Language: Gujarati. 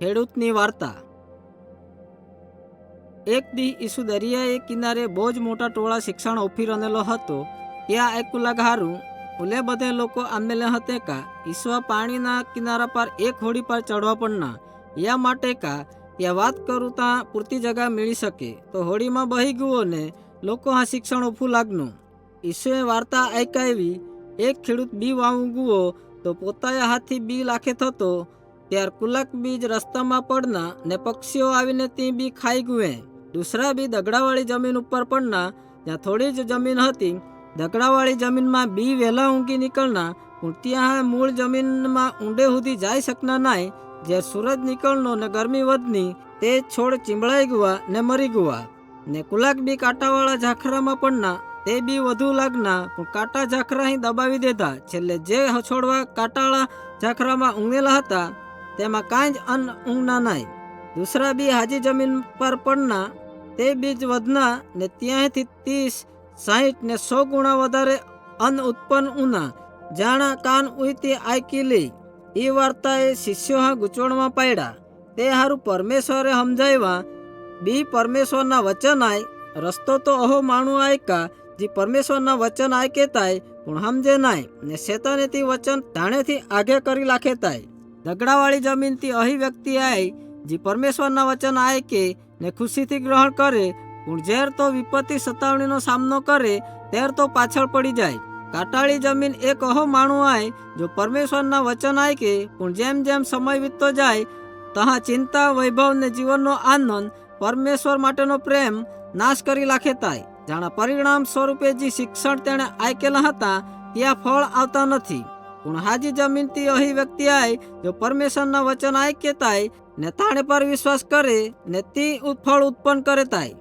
ખેડૂતની વાર્તા। એક દી ઈસુ દરિયાએ કિનારે બહુ જ મોટા ટોળા શિક્ષણ ઓફી રનેલો હતો। ત્યાં એક કલાક હારું ઉલે બધે લોકો આમેલે હતે કા ઈસુआ પાણીના કિનારા પર એક હોડી પર ચડવા પડના યા માટે કા ત્યાં વાત કરું તા પૂરતી જગા મળી શકે તો હોડીમાં બહી ગયો ને લોકો હા શિક્ષણ ઓફું લાગનું। ઈસુએ વાર્તા આઈકાવી એક ખેડૂત બી વાવું ગયો તો પોતાના હાથથી બી લાખે થતો ત્યાર કુલક બીજ રસ્તામાં પડના ને પક્ષીઓ આવીને તે બી ખાઈ ગયે। दूसरा बी दगड़ावाड़ी जमीन ઉપર પડના જ્યાં થોડી જ જમીન હતી। દગડાવાળી જમીનમાં બી વહેલા ઊંઘી નીકળના પણ ત્યાં મૂળ જમીનમાં ઊંડે સુધી જાય શકના નાય। જ્યારે સૂરજ નીકળનો ને ગરમી વધની તે છોડ ચીંબળાઈ ગયા ને મરી ગયા। ને કુલાક બી કાંટાવાળા ઝાખરામાં પડના તે બી વધુ લાગના પણ કાંટા ઝાખરા અહીં દબાવી દેતા। છેલ્લે જે છોડવા કાંટાવાળા ઝાખરામાં ઊંઘેલા હતા તેમાં કાંઈ જ અન્ન ઊંઘના નાય। दूसरा बी हाजी जमीन पर पड़ना ते बीज વધના ને ત્યાંથી 30, 60 ને 100 ગુણા વધારે અન્ન ઉત્પન્ન ઉના। જાણા કાન ઉઈતી આઈકી લઈ એ વાર્તાએ શિષ્યો હા ગૂંચવણમાં પાડ્યા। તે હારું પરમેશ્વરે સમજાવ્યા બી પરમેશ્વરના વચન આય રસ્તો તો અહો માણું આયકા જે પરમેશ્વરના વચન આય કેતાય પણ સમજે નાય ને શેતાનેથી વચન ધાણેથી આગે કરી લાખેતાય। દગડાવાળી જમીનથી અહી વ્યક્તિ આય જે પરમેશ્વરના વચન આય કે ને ખુશીથી ગ્રહણ કરે પણ ઝેર તો વિપત્તિ સતાવણીનો સામનો કરે ત્યાર તો પાછળ પડી જાય। કાટાળી જમીન એક અહો માણું આય જો પરમેશ્વરના વચન આય કે પણ જેમ જેમ સમય વીતતો જાય તહા ચિંતા વૈભવ ને જીવનનો આનંદ પરમેશ્વર માટેનો પ્રેમ નાશ કરી લાખેતાય। જાણા પરિણામ સ્વરૂપે જે શિક્ષણ તેણે આયકેલા હતા ત્યાં ફળ આવતા નથી। પણ હાજી જમીનથી અહી વ્યક્તિ આય જો પરમેશ્વરના વચન આય કેતાય ને તાણે પર વિશ્વાસ કરે ને તે ફળ ઉત્પન્ન કરે તાય।